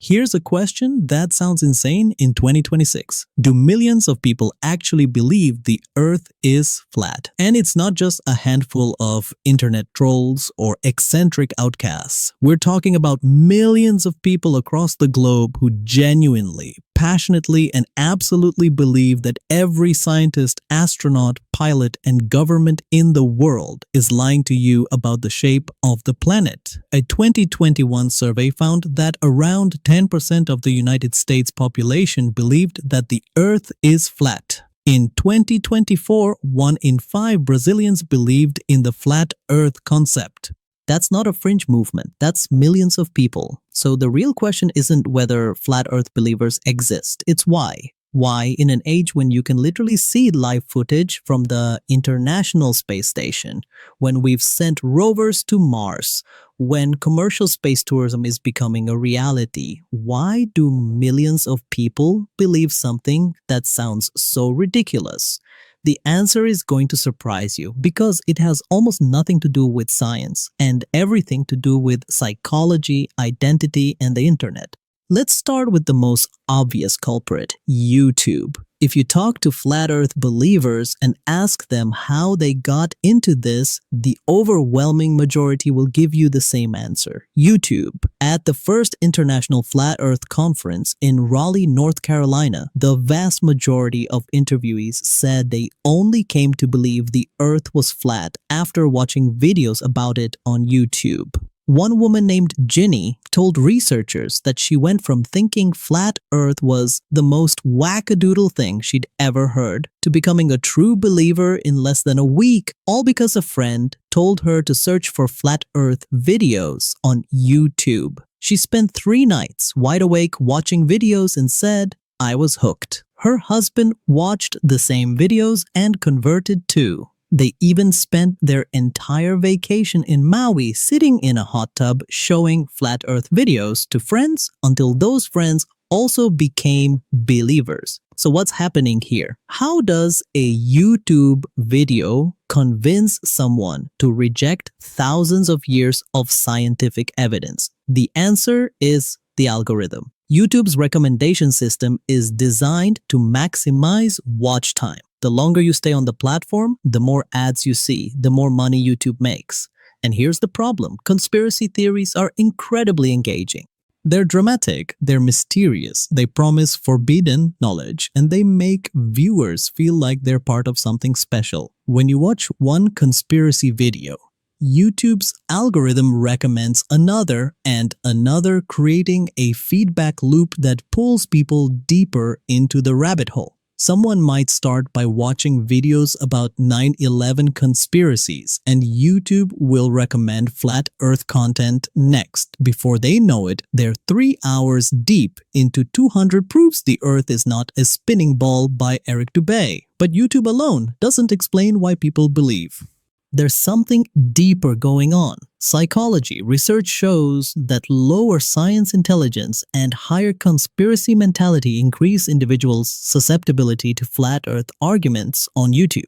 Here's a question that sounds insane in 2026. Do millions of people actually believe the Earth is flat? And it's not just a handful of internet trolls or eccentric outcasts. We're talking about millions of people across the globe who genuinely, passionately, and absolutely believe that every scientist, astronaut, pilot, and government in the world is lying to you about the shape of the planet. A 2021 survey found that around 10% of the United States population believed that the Earth is flat. In 2024, 1 in 5 Brazilians believed in the flat Earth concept. That's not a fringe movement, that's millions of people. So the real question isn't whether flat Earth believers exist, it's why. Why, in an age when you can literally see live footage from the International Space Station, when we've sent rovers to Mars, when commercial space tourism is becoming a reality, why do millions of people believe something that sounds so ridiculous? The answer is going to surprise you because it has almost nothing to do with science and everything to do with psychology, identity, and the internet. Let's start with the most obvious culprit, YouTube. If you talk to flat Earth believers and ask them how they got into this, the overwhelming majority will give you the same answer. YouTube. At the first International Flat Earth Conference in Raleigh, North Carolina, the vast majority of interviewees said they only came to believe the Earth was flat after watching videos about it on YouTube. One woman named Ginny told researchers that she went from thinking flat Earth was the most wackadoodle thing she'd ever heard to becoming a true believer in less than a week, all because a friend told her to search for flat Earth videos on YouTube. She spent 3 nights wide awake watching videos and said, "I was hooked." Her husband watched the same videos and converted too. They even spent their entire vacation in Maui sitting in a hot tub showing flat Earth videos to friends until those friends also became believers. So what's happening here? How does a YouTube video convince someone to reject thousands of years of scientific evidence? The answer is the algorithm. YouTube's recommendation system is designed to maximize watch time. The longer you stay on the platform, the more ads you see, the more money YouTube makes. And here's the problem. Conspiracy theories are incredibly engaging. They're dramatic, they're mysterious, they promise forbidden knowledge, and they make viewers feel like they're part of something special. When you watch one conspiracy video, YouTube's algorithm recommends another and another, creating a feedback loop that pulls people deeper into the rabbit hole. Someone might start by watching videos about 9/11 conspiracies, and YouTube will recommend flat Earth content next. Before they know it, they're 3 hours deep into 200 Proofs the Earth is Not a Spinning Ball by Eric Dubay. But YouTube alone doesn't explain why people believe. There's something deeper going on. Psychology research shows that lower science intelligence and higher conspiracy mentality increase individuals' susceptibility to flat Earth arguments on YouTube.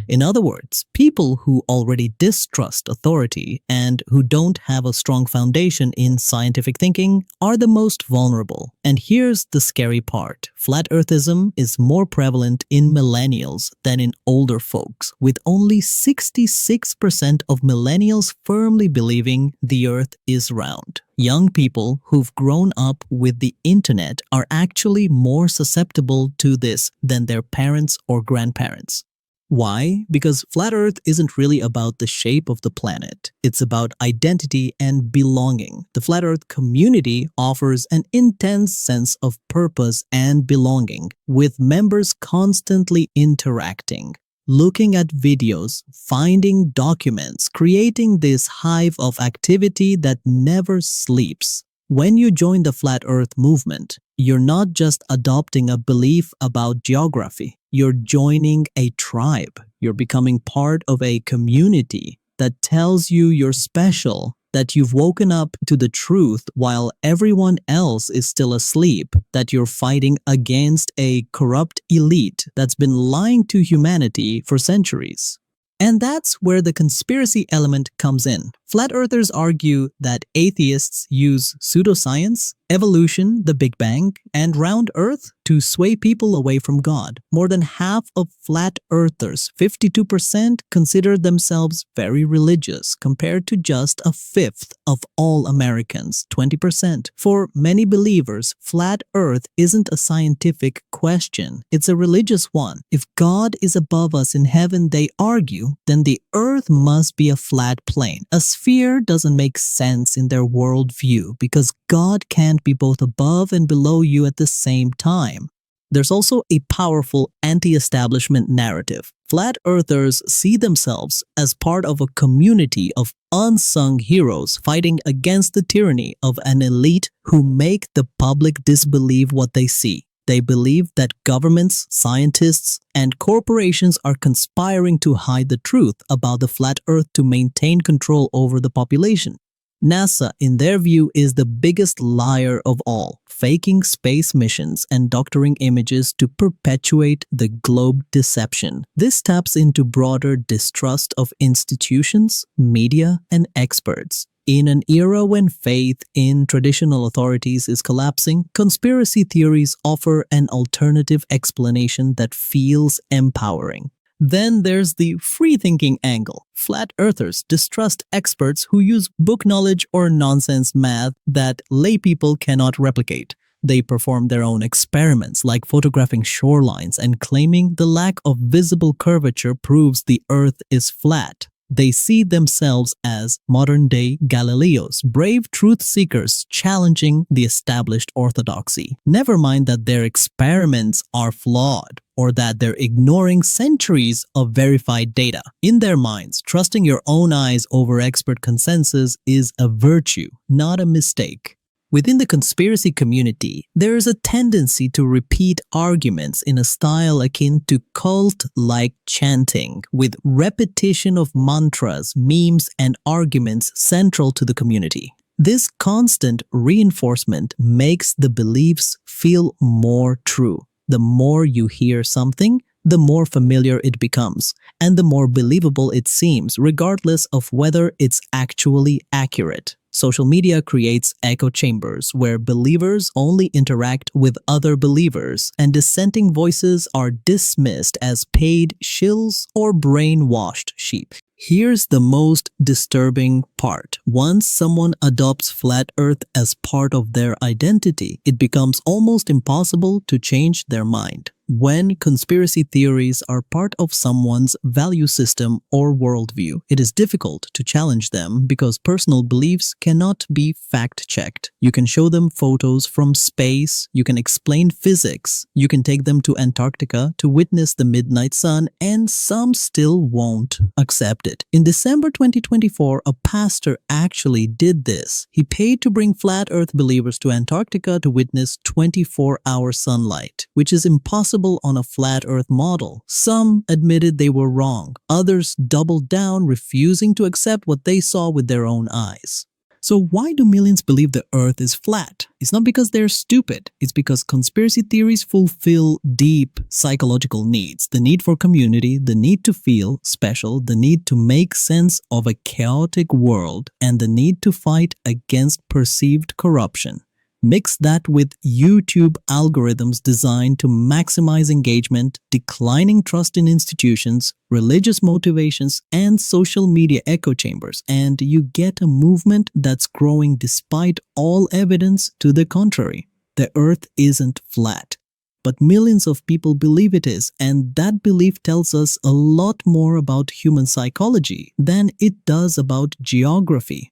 In other words, people who already distrust authority and who don't have a strong foundation in scientific thinking are the most vulnerable. And here's the scary part. Flat Earthism is more prevalent in millennials than in older folks, with only 66% of millennials firmly believing the Earth is round. Young people who've grown up with the internet are actually more susceptible to this than their parents or grandparents. Why? Because flat Earth isn't really about the shape of the planet. It's about identity and belonging. The flat Earth community offers an intense sense of purpose and belonging, with members constantly interacting, looking at videos, finding documents, creating this hive of activity that never sleeps. When you join the Flat Earth movement, you're not just adopting a belief about geography. You're joining a tribe. You're becoming part of a community that tells you you're special, that you've woken up to the truth while everyone else is still asleep, that you're fighting against a corrupt elite that's been lying to humanity for centuries. And that's where the conspiracy element comes in. Flat earthers argue that atheists use pseudoscience, evolution, the Big Bang, and round earth to sway people away from God. More than half of flat earthers, 52%, consider themselves very religious, compared to just a fifth of all Americans, 20%. For many believers, flat earth isn't a scientific question, it's a religious one. If God is above us in heaven, they argue, then the earth must be a flat plane. A sphere doesn't make sense in their worldview because God can't be both above and below you at the same time. There's also a powerful anti-establishment narrative. Flat earthers see themselves as part of a community of unsung heroes fighting against the tyranny of an elite who make the public disbelieve what they see. They believe that governments, scientists, and corporations are conspiring to hide the truth about the flat earth to maintain control over the population. NASA, in their view, is the biggest liar of all, faking space missions and doctoring images to perpetuate the globe deception. This taps into broader distrust of institutions, media, and experts. In an era when faith in traditional authorities is collapsing, conspiracy theories offer an alternative explanation that feels empowering. Then there's the free-thinking angle. Flat earthers distrust experts who use book knowledge or nonsense math that laypeople cannot replicate. They perform their own experiments, like photographing shorelines and claiming the lack of visible curvature proves the earth is flat. They see themselves as modern-day Galileos, brave truth seekers challenging the established orthodoxy. Never mind that their experiments are flawed or that they're ignoring centuries of verified data. In their minds, trusting your own eyes over expert consensus is a virtue, not a mistake. Within the conspiracy community, there is a tendency to repeat arguments in a style akin to cult-like chanting, with repetition of mantras, memes, and arguments central to the community. This constant reinforcement makes the beliefs feel more true. The more you hear something, the more familiar it becomes, and the more believable it seems, regardless of whether it's actually accurate. Social media creates echo chambers where believers only interact with other believers, and dissenting voices are dismissed as paid shills or brainwashed sheep. Here's the most disturbing part. Once someone adopts flat earth as part of their identity, it becomes almost impossible to change their mind. When conspiracy theories are part of someone's value system or worldview, it is difficult to challenge them because personal beliefs cannot be fact-checked. You can show them photos from space, you can explain physics, you can take them to Antarctica to witness the midnight sun, and some still won't accept it. In December 2024, a pastor actually did this. He paid to bring flat earth believers to Antarctica to witness 24-hour sunlight, which is impossible on a flat earth model. Some admitted they were wrong. Others doubled down, refusing to accept what they saw with their own eyes. So why do millions believe the earth is flat? It's not because they're stupid. It's because conspiracy theories fulfill deep psychological needs. The need for community, the need to feel special, the need to make sense of a chaotic world, and the need to fight against perceived corruption. Mix that with YouTube algorithms designed to maximize engagement, declining trust in institutions, religious motivations, and social media echo chambers, and you get a movement that's growing despite all evidence to the contrary. The earth isn't flat, but millions of people believe it is, and that belief tells us a lot more about human psychology than it does about geography.